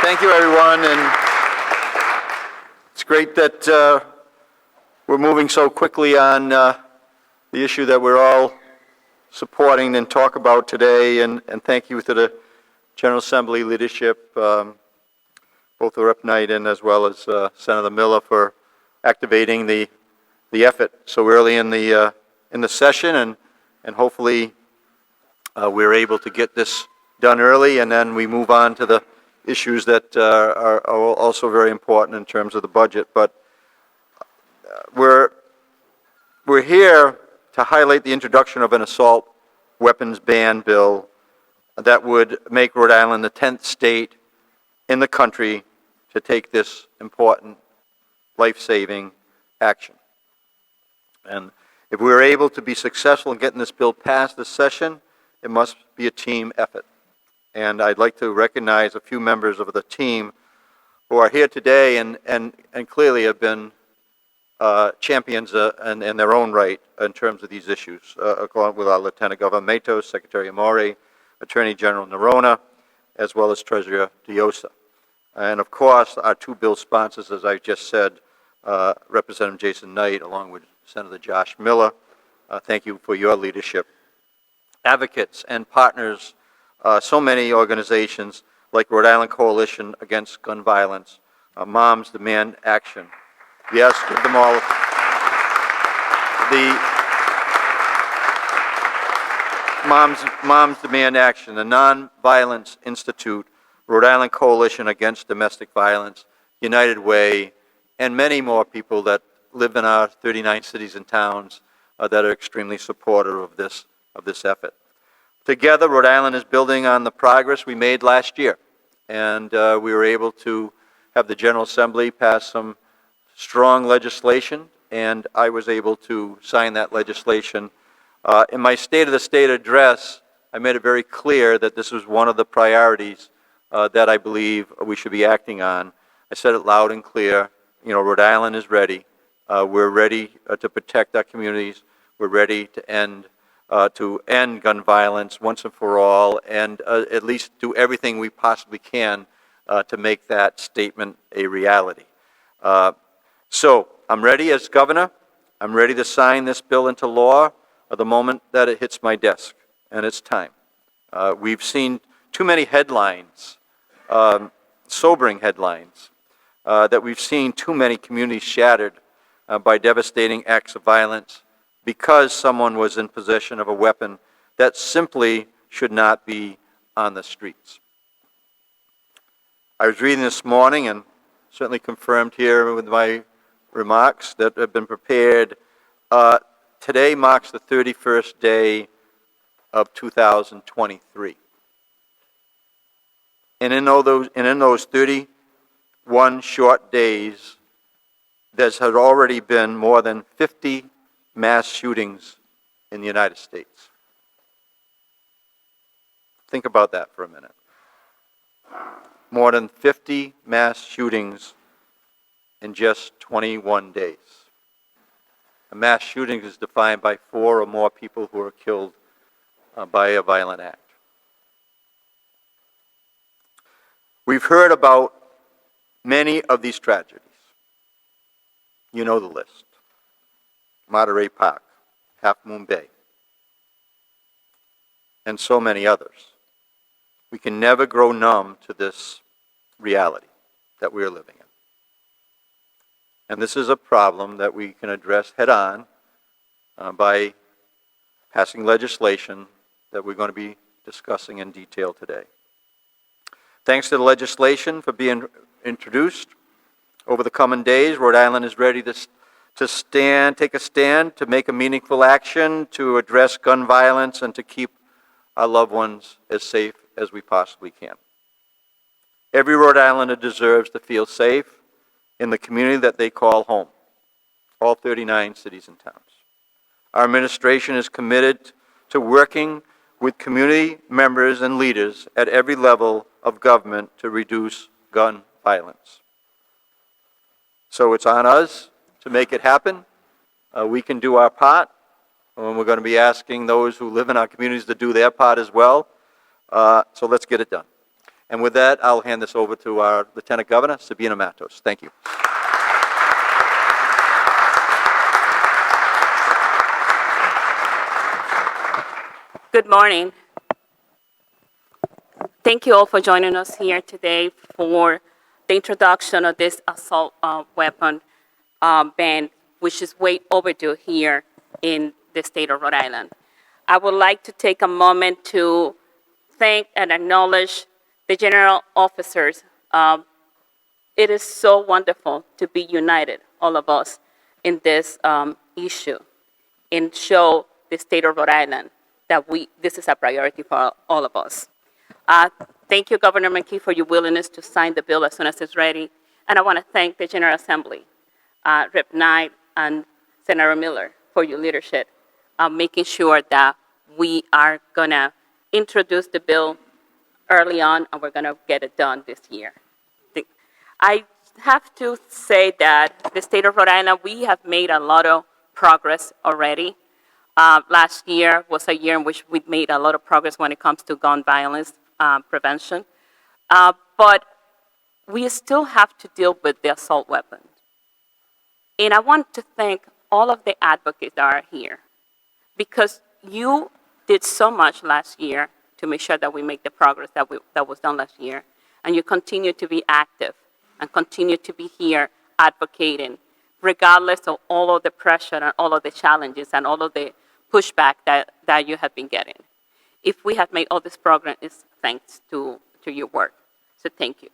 Thank you, everyone, and it's great that we're moving so quickly on the issue that we're all supporting and talk about today, and thank you to the General Assembly leadership, both the Rep. Knight and as well as Senator Miller, for activating the effort so early in the session, and hopefully we're able to get this done early, and then we move on to the issues that are also very important in terms of the budget. But we're here to highlight the introduction of an assault weapons ban bill that would make Rhode Island the 10th state in the country to take this important life-saving action. And if we're able to be successful in getting this bill passed this session, it must be a team effort. And I'd like to recognize a few members of the team who are here today and clearly have been champions in their own right in terms of these issues, along with our Lieutenant Governor Matos, Secretary Amore, Attorney General Nerona, as well as Treasurer Diosa. And of course, our two bill sponsors, as I just said, Representative Jason Knight, along with Senator Josh Miller. Thank you for your leadership. Advocates and partners, so many organizations like Rhode Island Coalition Against Gun Violence, Moms Demand Action. Yes, give them all. The Moms Demand Action, the Nonviolence Institute, Rhode Island Coalition Against Domestic Violence, United Way, and many more people that live in our 39 cities and towns that are extremely supportive of this effort. Together, Rhode Island is building on the progress we made last year, and we were able to have the General Assembly pass some strong legislation, and I was able to sign that legislation. In my State of the State address, I made it very clear that this was one of the priorities that I believe we should be acting on. I said it loud and clear. You know, Rhode Island is ready. We're ready to protect our communities. We're ready to end gun violence once and for all, and at least do everything we possibly can to make that statement a reality. So I'm ready as governor. I'm ready to sign this bill into law the moment that it hits my desk, and it's time. We've seen too many headlines, sobering headlines, that we've seen too many communities shattered by devastating acts of violence because someone was in possession of a weapon that simply should not be on the streets. I was reading this morning, and certainly confirmed here with my remarks that have been prepared. Today marks the 31st day of 2023. And in those 31 short days, there had already been more than 50 mass shootings in the United States. Think about that for a minute. More than 50 mass shootings in just 21 days. A mass shooting is defined by 4 or more people who are killed by a violent act. We've heard about many of these tragedies. You know the list. Monterey Park, Half Moon Bay, and so many others. We can never grow numb to this reality that we are living in. And this is a problem that we can address head on by passing legislation that we're going to be discussing in detail today. Thanks to the legislation for being introduced over the coming days, Rhode Island is ready to take a stand, to make a meaningful action, to address gun violence, and to keep our loved ones as safe as we possibly can. Every Rhode Islander deserves to feel safe in the community that they call home, all 39 cities and towns. Our administration is committed to working with community members and leaders at every level of government to reduce gun violence. So it's on us to make it happen. We can do our part, and we're going to be asking those who live in our communities to do their part as well. So let's get it done. And with that, I'll hand this over to our Lieutenant Governor, Sabina Matos. Thank you. Good morning. Thank you all for joining us here today for the introduction of this assault weapon ban, which is way overdue here in the state of Rhode Island. I would like to take a moment to thank and acknowledge the general officers. It is so wonderful to be united, all of us, in this issue, and show the state of Rhode Island that this is a priority for all of us. Thank you, Governor McKee, for your willingness to sign the bill as soon as it's ready. And I want to thank the General Assembly, Rep. Knight and Senator Miller, for your leadership, making sure that we are going to introduce the bill early on, and we're going to get it done this year. I have to say that the state of Rhode Island, we have made a lot of progress already. Last year was a year in which we made a lot of progress when it comes to gun violence prevention. But we still have to deal with the assault weapons. And I want to thank all of the advocates that are here, because you did so much last year to make sure that we make the progress that was done last year. And you continue to be active and continue to be here advocating, regardless of all of the pressure and all of the challenges and all of the pushback that you have been getting. If we have made all this progress, it's thanks to your work. So thank you.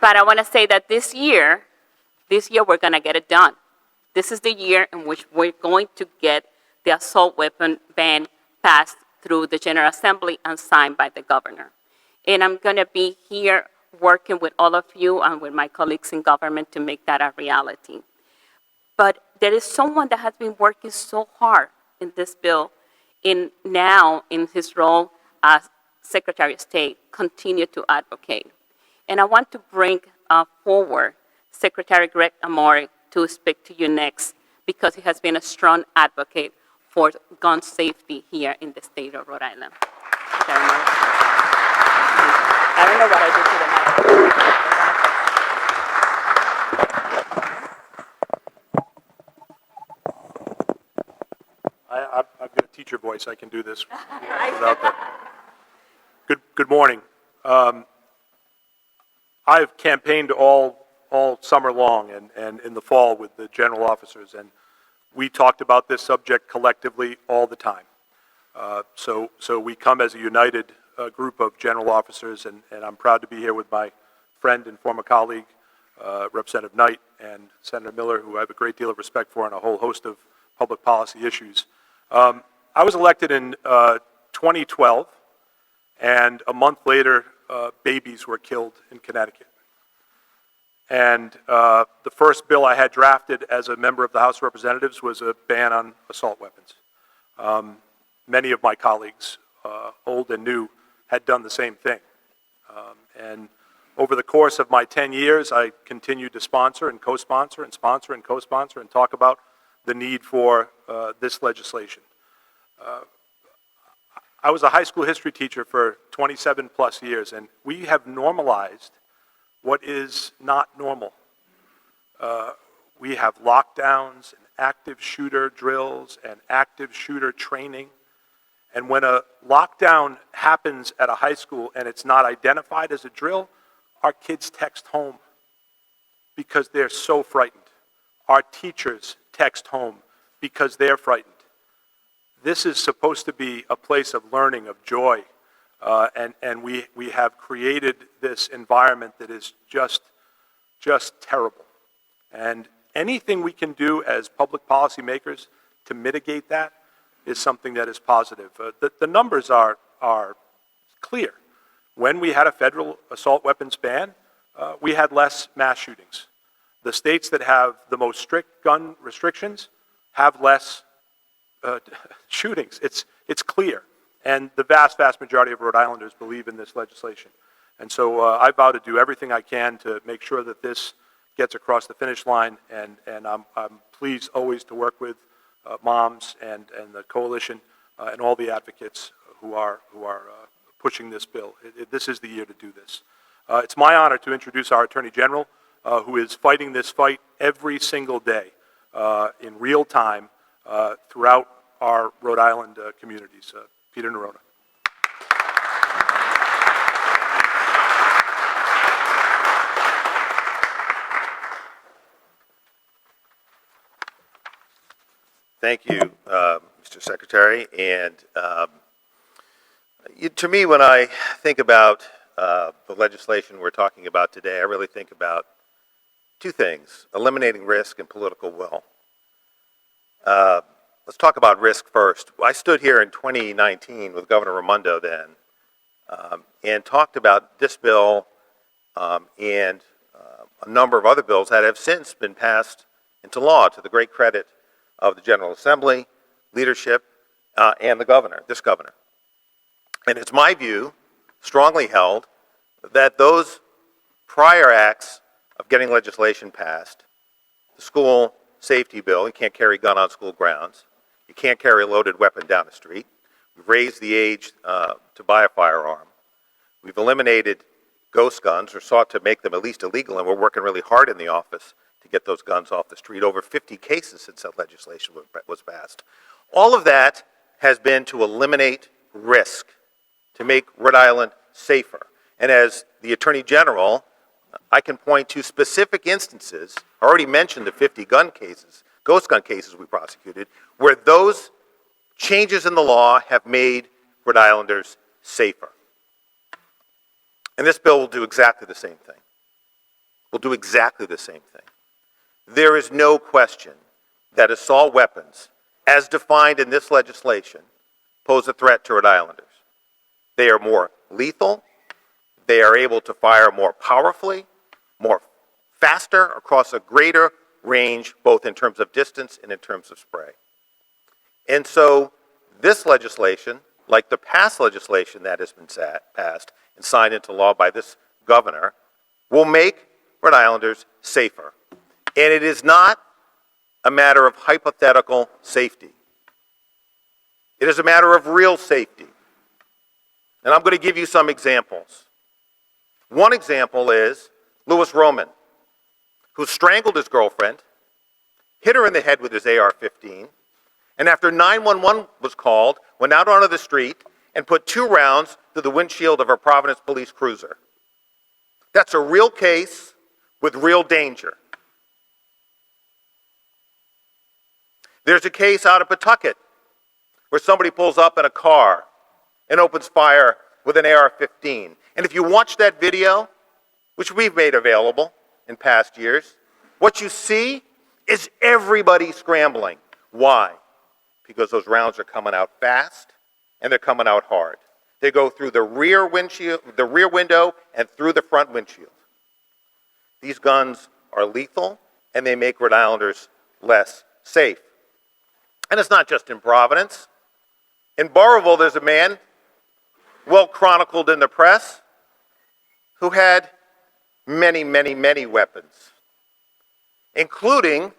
But I want to say that this year we're going to get it done. This is the year in which we're going to get the assault weapon ban passed through the General Assembly and signed by the governor. And I'm going to be here working with all of you and with my colleagues in government to make that a reality. But there is someone that has been working so hard in this bill, now in his role as Secretary of State, continue to advocate. And I want to bring forward Secretary Greg Amore to speak to you next, because he has been a strong advocate for gun safety here in the state of Rhode Island. I don't know what I did to the mic. I've got a teacher voice. I can do this without that. Good morning. I've campaigned all summer long and in the fall with the general officers, and we talked about this subject collectively all the time. So we come as a united group of general officers, and I'm proud to be here with my friend and former colleague, Representative Knight, and Senator Miller, who I have a great deal of respect for on a whole host of public policy issues. I was elected in 2012, and a month later, babies were killed in Connecticut. And the first bill I had drafted as a member of the House of Representatives was a ban on assault weapons. Many of my colleagues, old and new, had done the same thing. And over the course of my 10 years, I continued to sponsor and co-sponsor and sponsor and co-sponsor and talk about the need for this legislation. I was a high school history teacher for 27 plus years, and we have normalized what is not normal. We have lockdowns and active shooter drills and active shooter training. And when a lockdown happens at a high school and it's not identified as a drill, our kids text home because they're so frightened. Our teachers text home because they're frightened. This is supposed to be a place of learning, of joy, and we have created this environment that is just terrible. And anything we can do as public policy makers to mitigate that is something that is positive. The numbers are clear. When we had a federal assault weapons ban, we had less mass shootings. The states that have the most strict gun restrictions have less shootings. It's clear. And the vast majority of Rhode Islanders believe in this legislation. And so I vow to do everything I can to make sure that this gets across the finish line, and I'm pleased always to work with moms and the coalition and all the advocates who are pushing this bill. This is the year to do this. It's my honor to introduce our Attorney General, who is fighting this fight every single day in real time throughout our Rhode Island communities. Peter Neronha. Thank you, Mr. Secretary. And to me, when I think about the legislation we're talking about today, I really think about two things: eliminating risk and political will. Let's talk about risk first. I stood here in 2019 with Governor Raimondo then and talked about this bill and a number of other bills that have since been passed into law, to the great credit of the General Assembly, leadership, and the governor, this governor. And it's my view, strongly held, that those prior acts of getting legislation passed, the school safety bill, you can't carry a gun on school grounds, you can't carry a loaded weapon down the street, we've raised the age to buy a firearm, we've eliminated ghost guns, or sought to make them at least illegal, and we're working really hard in the office to get those guns off the street. Over 50 cases since that legislation was passed. All of that has been to eliminate risk, to make Rhode Island safer. And as the Attorney General, I can point to specific instances, I already mentioned the 50 gun cases, ghost gun cases we prosecuted, where those changes in the law have made Rhode Islanders safer. And this bill will do exactly the same thing. Will do exactly the same thing. There is no question that assault weapons, as defined in this legislation, pose a threat to Rhode Islanders. They are more lethal, they are able to fire more powerfully, more faster, across a greater range, both in terms of distance and in terms of spray. And so this legislation, like the past legislation that has been passed and signed into law by this governor, will make Rhode Islanders safer. And it is not a matter of hypothetical safety. It is a matter of real safety. And I'm going to give you some examples. One example is Louis Roman, who strangled his girlfriend, hit her in the head with his AR-15, and after 911 was called, went out onto the street and put 2 rounds through the windshield of her Providence police cruiser. That's a real case with real danger. There's a case out of Pawtucket where somebody pulls up in a car and opens fire with an AR-15. And if you watch that video, which we've made available in past years, what you see is everybody scrambling. Why? Because those rounds are coming out fast and they're coming out hard. They go through the rear window and through the front windshield. These guns are lethal and they make Rhode Islanders less safe. And it's not just in Providence. In Burrillville, there's a man, well chronicled in the press, who had many, many, many weapons, including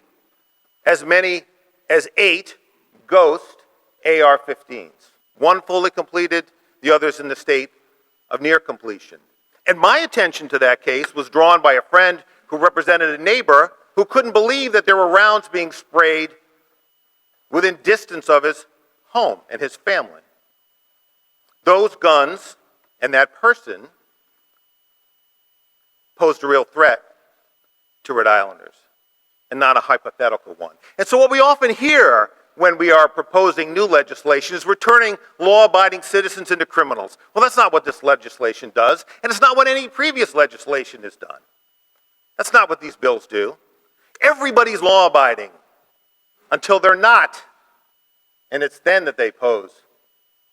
as many as 8 ghost AR-15s. One fully completed, the others in the state of near completion. And my attention to that case was drawn by a friend who represented a neighbor who couldn't believe that there were rounds being sprayed within distance of his home and his family. Those guns and that person posed a real threat to Rhode Islanders, and not a hypothetical one. And so what we often hear when we are proposing new legislation is we're turning law-abiding citizens into criminals. Well, that's not what this legislation does, and it's not what any previous legislation has done. That's not what these bills do. Everybody's law-abiding until they're not, and it's then that they pose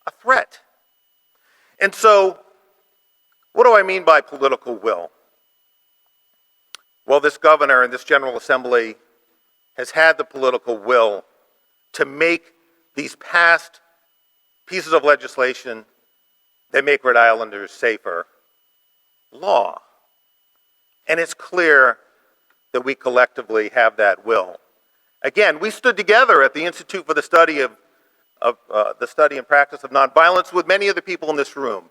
a threat. And so, what do I mean by political will? Well, this governor and this General Assembly has had the political will to make these past pieces of legislation that make Rhode Islanders safer law. And it's clear that we collectively have that will. Again, we stood together at the Institute for the Study the Study and Practice of Nonviolence with many of the people in this room.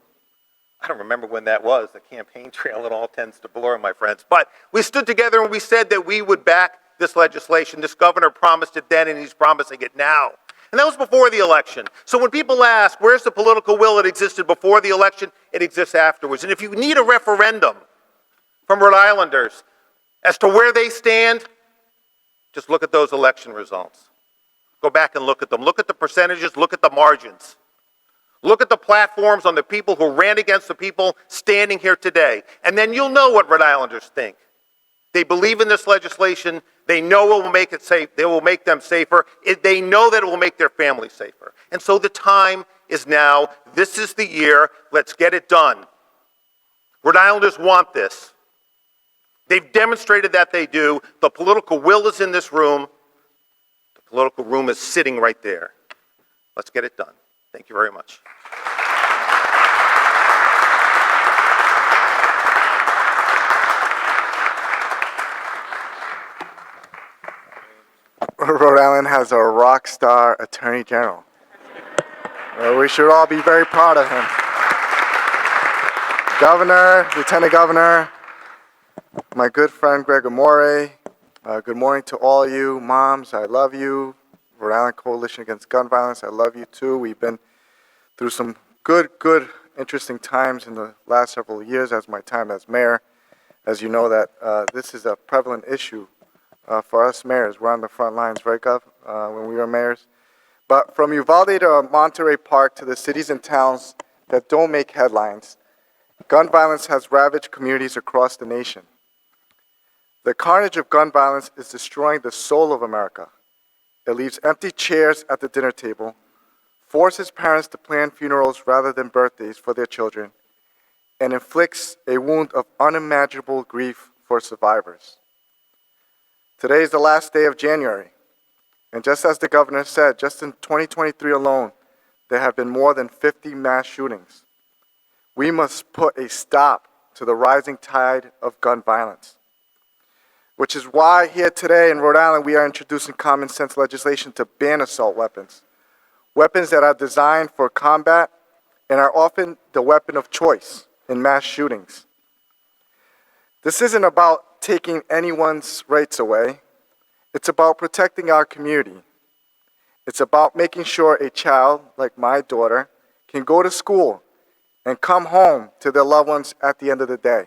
I don't remember when that was. The campaign trail, it all tends to blur, my friends. But we stood together and we said that we would back this legislation. This governor promised it then and he's promising it now. And that was before the election. So when people ask, where's the political will that existed before the election, it exists afterwards. And if you need a referendum from Rhode Islanders as to where they stand, just look at those election results. Go back and look at them. Look at the percentages, look at the margins. Look at the platforms on the people who ran against the people standing here today. And then you'll know what Rhode Islanders think. They believe in this legislation. They know it will make it safe. It will make them safer. They know that it will make their families safer. And so the time is now. This is the year. Let's get it done. Rhode Islanders want this. They've demonstrated that they do. The political will is in this room. The political room is sitting right there. Let's get it done. Thank you very much. Rhode Island has a rock star attorney general. We should all be very proud of him. Governor, Lieutenant Governor, my good friend Gregor Morey, good morning to all of you. Moms, I love you. Rhode Island Coalition Against Gun Violence, I love you too. We've been through some good, interesting times in the last several years as my time as mayor. As you know that this is a prevalent issue for us mayors. We're on the front lines, right, Gov, when we were mayors. But from Uvalde to Monterey Park to the cities and towns that don't make headlines, gun violence has ravaged communities across the nation. The carnage of gun violence is destroying the soul of America. It leaves empty chairs at the dinner table, forces parents to plan funerals rather than birthdays for their children, and inflicts a wound of unimaginable grief for survivors. Today is the last day of January, and just as the governor said, just in 2023 alone, there have been more than 50 mass shootings. We must put a stop to the rising tide of gun violence, which is why here today in Rhode Island we are introducing common sense legislation to ban assault weapons, weapons that are designed for combat and are often the weapon of choice in mass shootings. This isn't about taking anyone's rights away. It's about protecting our community. It's about making sure a child, like my daughter, can go to school and come home to their loved ones at the end of the day.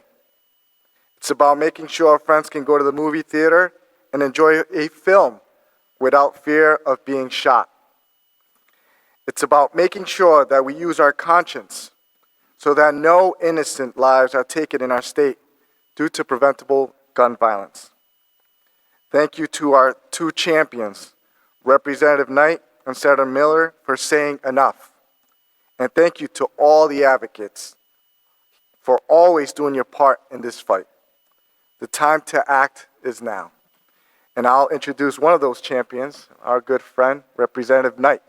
It's about making sure our friends can go to the movie theater and enjoy a film without fear of being shot. It's about making sure that we use our conscience so that no innocent lives are taken in our state due to preventable gun violence. Thank you to our two champions, Representative Knight and Senator Miller, for saying enough. And thank you to all the advocates for always doing your part in this fight. The time to act is now. And I'll introduce one of those champions, our good friend, Representative Knight.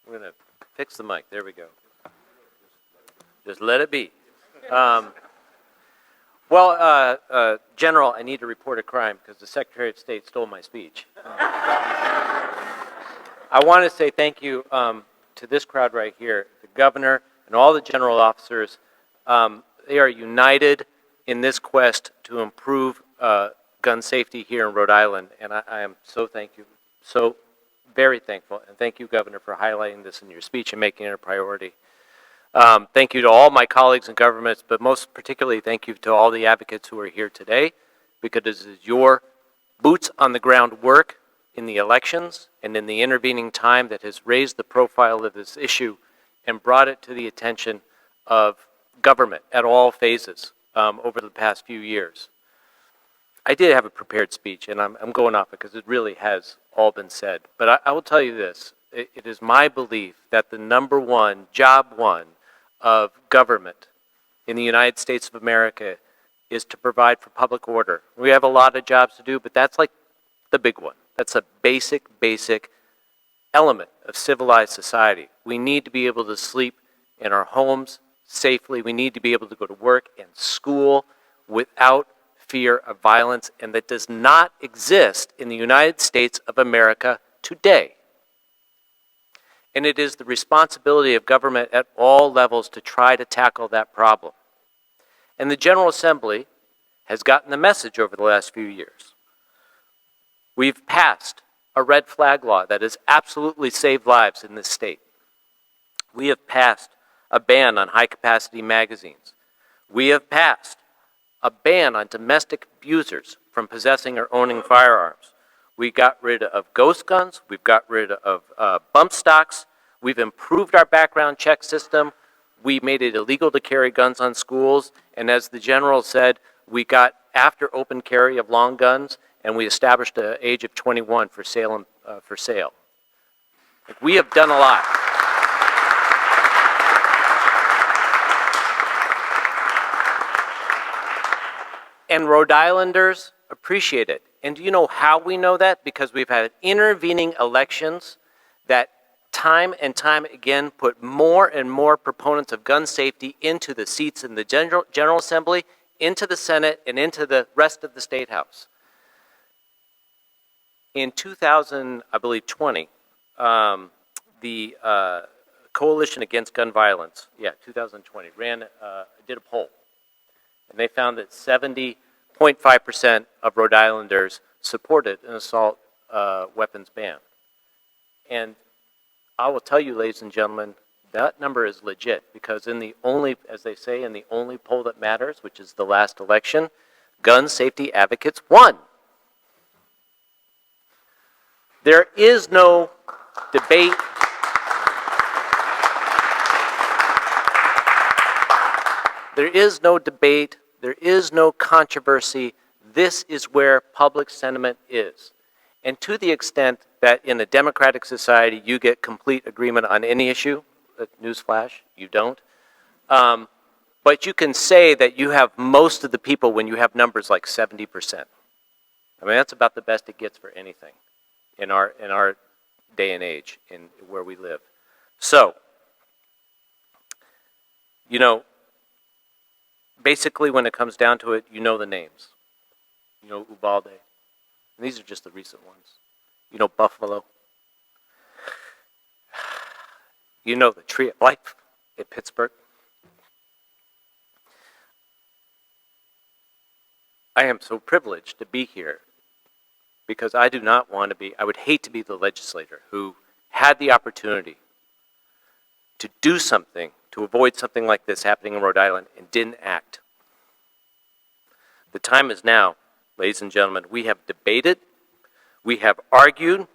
We're going to fix the mic. There we go. Just let it be. General, I need to report a crime because the Secretary of State stole my speech. I want to say thank you to this crowd right here, the governor and all the general officers. They are united in this quest to improve gun safety here in Rhode Island, and I am so very thankful. And thank you, Governor, for highlighting this in your speech and making it a priority. Thank you to all my colleagues in governments, but most particularly thank you to all the advocates who are here today, because this is your boots on the ground work in the elections and in the intervening time that has raised the profile of this issue and brought it to the attention of government at all phases over the past few years. I did have a prepared speech, and I'm going off because it really has all been said. But I will tell you this. It is my belief that the number one, job one, of government in the United States of America is to provide for public order. We have a lot of jobs to do, but that's like the big one. That's a basic element of civilized society. We need to be able to sleep in our homes safely. We need to be able to go to work and school without fear of violence, and that does not exist in the United States of America today. And it is the responsibility of government at all levels to try to tackle that problem. And the General Assembly has gotten the message over the last few years. We've passed a red flag law that has absolutely saved lives in this state. We have passed a ban on high-capacity magazines. We have passed a ban on domestic abusers from possessing or owning firearms. We got rid of ghost guns. We've got rid of bump stocks. We've improved our background check system. We made it illegal to carry guns on schools. And as the general said, we got after open carry of long guns, and we established an age of 21 for sale. Like, we have done a lot. And Rhode Islanders appreciate it. And do you know how we know that? Because we've had intervening elections that time and time again put more and more proponents of gun safety into the seats in the General Assembly, into the Senate, and into the rest of the State House. In 2020, the Coalition Against Gun Violence, 2020, did a poll. And they found that 70.5% of Rhode Islanders supported an assault weapons ban. And I will tell you, ladies and gentlemen, that number is legit, because in the only, as they say, in the only poll that matters, which is the last election, gun safety advocates won. There is no debate. There is no debate. There is no controversy. This is where public sentiment is. And to the extent that in a democratic society you get complete agreement on any issue, newsflash, you don't. But you can say that you have most of the people when you have numbers like 70%. I mean, that's about the best it gets for anything in our day and age in where we live. So, you know, basically when it comes down to it, you know the names. You know Uvalde. And these are just the recent ones. You know Buffalo. You know the Tree of Life in Pittsburgh. I am so privileged to be here because I do not want to be, I would hate to be the legislator who had the opportunity to do something to avoid something like this happening in Rhode Island and didn't act. The time is now, ladies and gentlemen. We have debated, we have argued,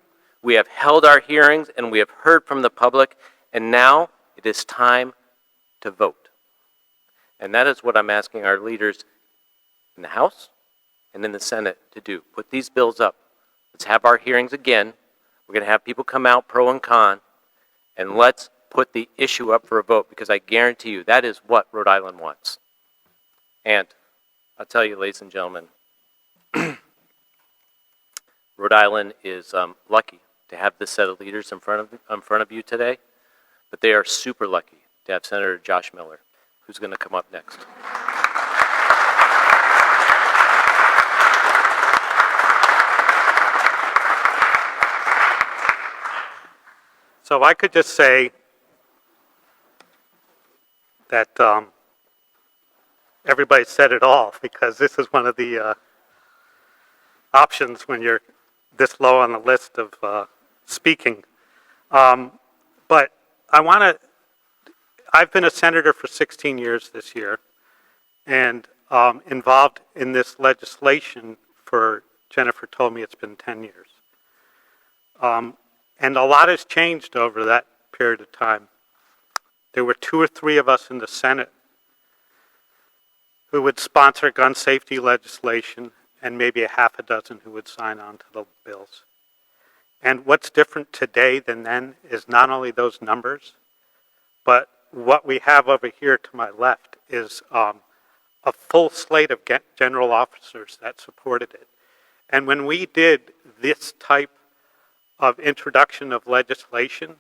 we have held our hearings, and we have heard from the public, and now it is time to vote. And that is what I'm asking our leaders in the House and in the Senate to do. Put these bills up. Let's have our hearings again. We're going to have people come out pro and con, and let's put the issue up for a vote, because I guarantee you that is what Rhode Island wants. And I'll tell you, ladies and gentlemen, Rhode Island is lucky to have this set of leaders in front of you today, but they are super lucky to have Senator Josh Miller, who's going to come up next. So I could just say that everybody said it all, because this is one of the options when you're this low on the list of speaking. But I've been a senator for 16 years this year, and involved in this legislation for, Jennifer told me it's been 10 years. And a lot has changed over that period of time. There were 2 or 3 of us in the Senate who would sponsor gun safety legislation, and maybe a half a dozen who would sign on to the bills. And what's different today than then is not only those numbers, but what we have over here to my left is a full slate of general officers that supported it. And when we did this type of introduction of legislation,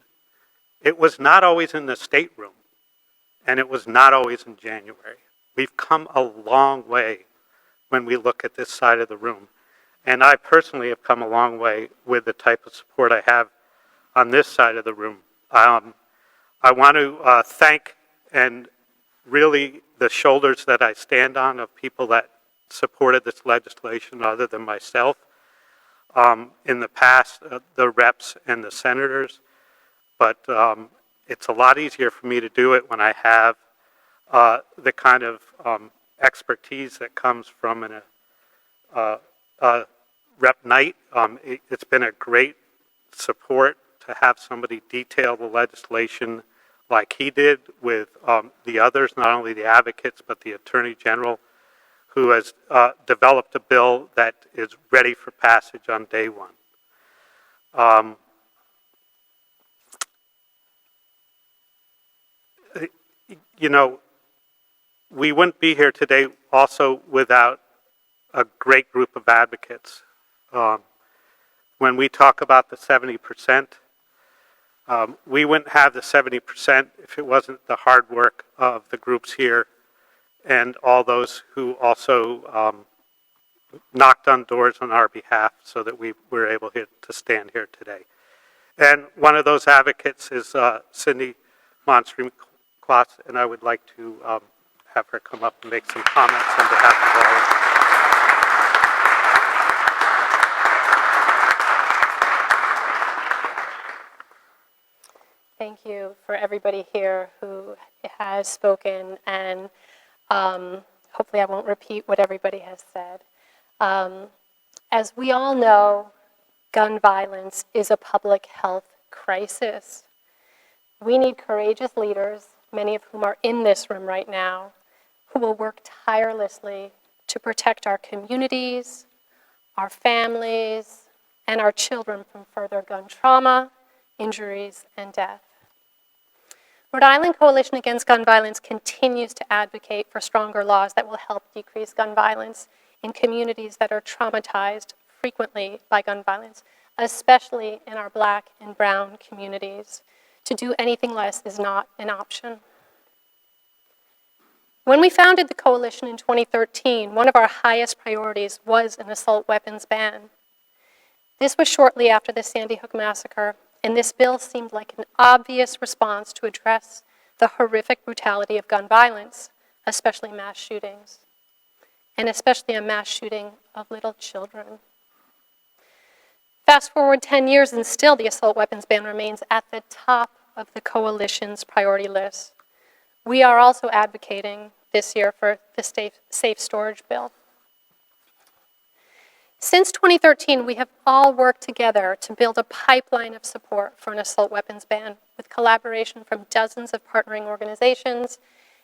it was not always in the state room, and it was not always in January. We've come a long way when we look at this side of the room. And I personally have come a long way with the type of support I have on this side of the room. I want to thank, and really the shoulders that I stand on of people that supported this legislation other than myself. In the past, the reps and the senators, but it's a lot easier for me to do it when I have the kind of expertise that comes from Rep Knight. It's been a great support to have somebody detail the legislation like he did with the others, not only the advocates, but the Attorney General, who has developed a bill that is ready for passage on day one. You know, we wouldn't be here today also without a great group of advocates. When we talk about the 70%, we wouldn't have the 70% if it wasn't the hard work of the groups here and all those who also knocked on doors on our behalf so that we were able to stand here today. And one of those advocates is Cindy Monstream-Klotz, and I would like to have her come up and make some comments on behalf of all of us. Thank you for everybody here who has spoken, and hopefully I won't repeat what everybody has said. As we all know, gun violence is a public health crisis. We need courageous leaders, many of whom are in this room right now, who will work tirelessly to protect our communities, our families, and our children from further gun trauma, injuries, and death. Rhode Island Coalition Against Gun Violence continues to advocate for stronger laws that will help decrease gun violence in communities that are traumatized frequently by gun violence, especially in our Black and brown communities. To do anything less is not an option. When we founded the coalition in 2013, one of our highest priorities was an assault weapons ban. This was shortly after the Sandy Hook massacre, and this bill seemed like an obvious response to address the horrific brutality of gun violence, especially mass shootings, and especially a mass shooting of little children. Fast forward 10 years, and still the assault weapons ban remains at the top of the coalition's priority list. We are also advocating this year for the safe storage bill. Since 2013, we have all worked together to build a pipeline of support for an assault weapons ban, with collaboration from dozens of partnering organizations,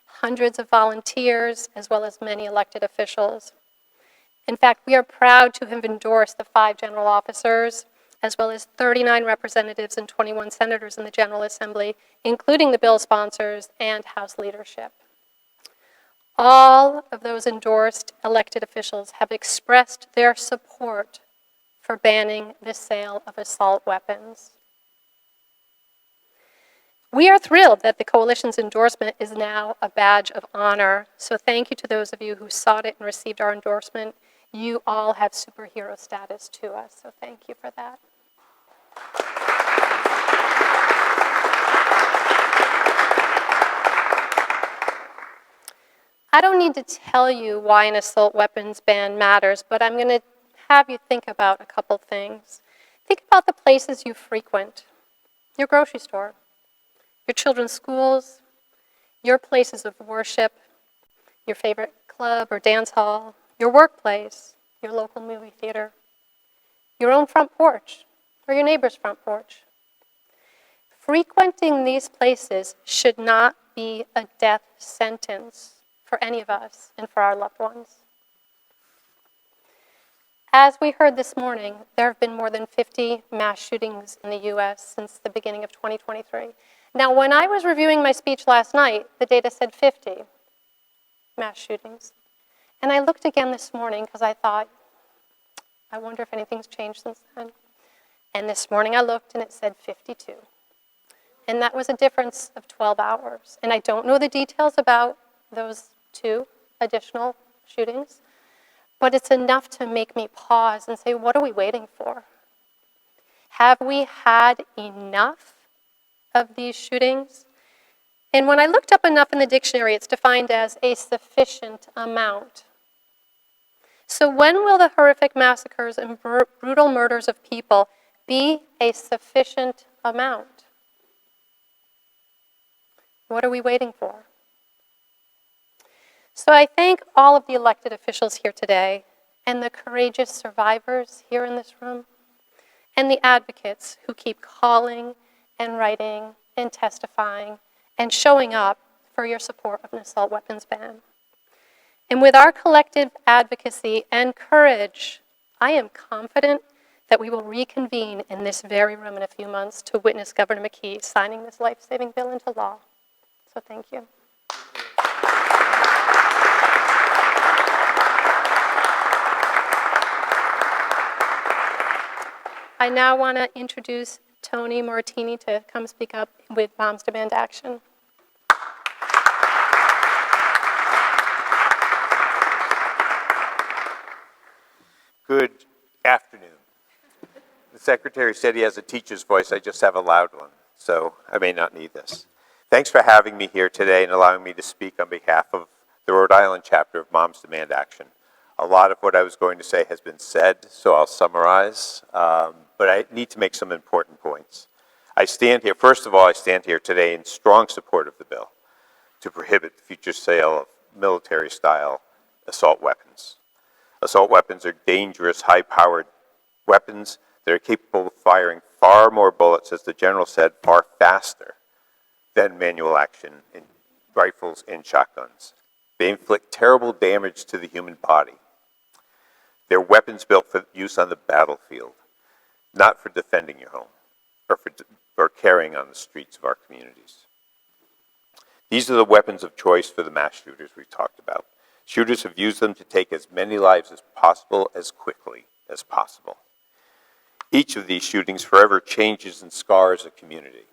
hundreds of volunteers, as well as many elected officials. In fact, we are proud to have endorsed the 5 general officers, as well as 39 representatives and 21 senators in the General Assembly, including the bill sponsors and House leadership. All of those endorsed elected officials have expressed their support for banning the sale of assault weapons. We are thrilled that the coalition's endorsement is now a badge of honor, so thank you to those of you who sought it and received our endorsement. You all have superhero status to us, so thank you for that. I don't need to tell you why an assault weapons ban matters, but I'm going to have you think about a couple things. Think about the places you frequent, your grocery store, your children's schools, your places of worship, your favorite club or dance hall, your workplace, your local movie theater, your own front porch, or your neighbor's front porch. Frequenting these places should not be a death sentence for any of us and for our loved ones. As we heard this morning, there have been more than 50 mass shootings in the U.S. since the beginning of 2023. Now, when I was reviewing my speech last night, the data said 50 mass shootings. And I looked again this morning because I thought, I wonder if anything's changed since then. And this morning I looked and it said 52. And that was a difference of 12 hours. And I don't know the details about those 2 additional shootings, but it's enough to make me pause and say, what are we waiting for? Have we had enough of these shootings? And when I looked up enough in the dictionary, it's defined as a sufficient amount. So when will the horrific massacres and brutal murders of people be a sufficient amount? What are we waiting for? So I thank all of the elected officials here today and the courageous survivors here in this room and the advocates who keep calling and writing and testifying and showing up for your support of an assault weapons ban. And with our collective advocacy and courage, I am confident that we will reconvene in this very room in a few months to witness Governor McKee signing this life-saving bill into law. So thank you. I now want to introduce Tony Moratini to come speak up with Moms Demand Action. Good afternoon. The secretary said he has a teacher's voice. I just have a loud one, so I may not need this. Thanks for having me here today and allowing me to speak on behalf of the Rhode Island chapter of Moms Demand Action. A lot of what I was going to say has been said, so I'll summarize, but I need to make some important points. First of all, I stand here today in strong support of the bill to prohibit the future sale of military-style assault weapons. Assault weapons are dangerous, high-powered weapons that are capable of firing far more bullets, as the general said, far faster than manual action in rifles and shotguns. They inflict terrible damage to the human body. They're weapons built for use on the battlefield, not for defending your home or carrying on the streets of our communities. These are the weapons of choice for the mass shooters we've talked about. Shooters have used them to take as many lives as possible, as quickly as possible. Each of these shootings forever changes and scars a community,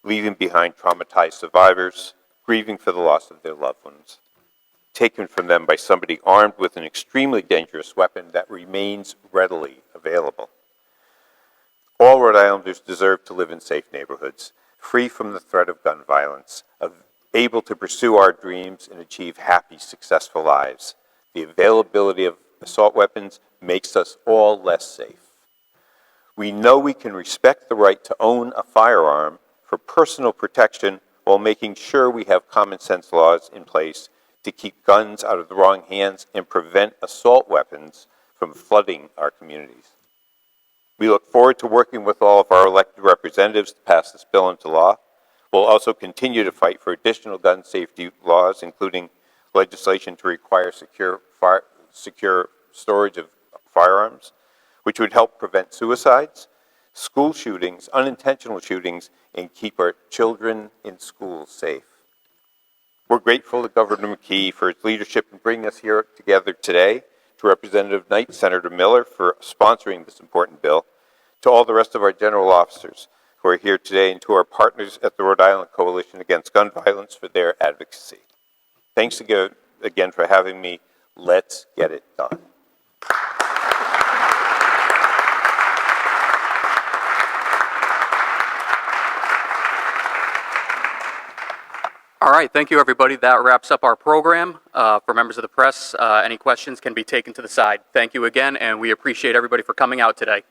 leaving behind traumatized survivors, grieving for the loss of their loved ones, taken from them by somebody armed with an extremely dangerous weapon that remains readily available. All Rhode Islanders deserve to live in safe neighborhoods, free from the threat of gun violence, able to pursue our dreams and achieve happy, successful lives. The availability of assault weapons makes us all less safe. We know we can respect the right to own a firearm for personal protection while making sure we have common sense laws in place to keep guns out of the wrong hands and prevent assault weapons from flooding our communities. We look forward to working with all of our elected representatives to pass this bill into law. We'll also continue to fight for additional gun safety laws, including legislation to require secure storage of firearms, which would help prevent suicides, school shootings, unintentional shootings, and keep our children in schools safe. We're grateful to Governor McKee for his leadership in bringing us here together today, to Representative Knight, Senator Miller for sponsoring this important bill, to all the rest of our general officers who are here today, and to our partners at the Rhode Island Coalition Against Gun Violence for their advocacy. Thanks again for having me. Let's get it done. All right, thank you, everybody. That wraps up our program. For members of the press, any questions can be taken to the side. Thank you again, and we appreciate everybody for coming out today.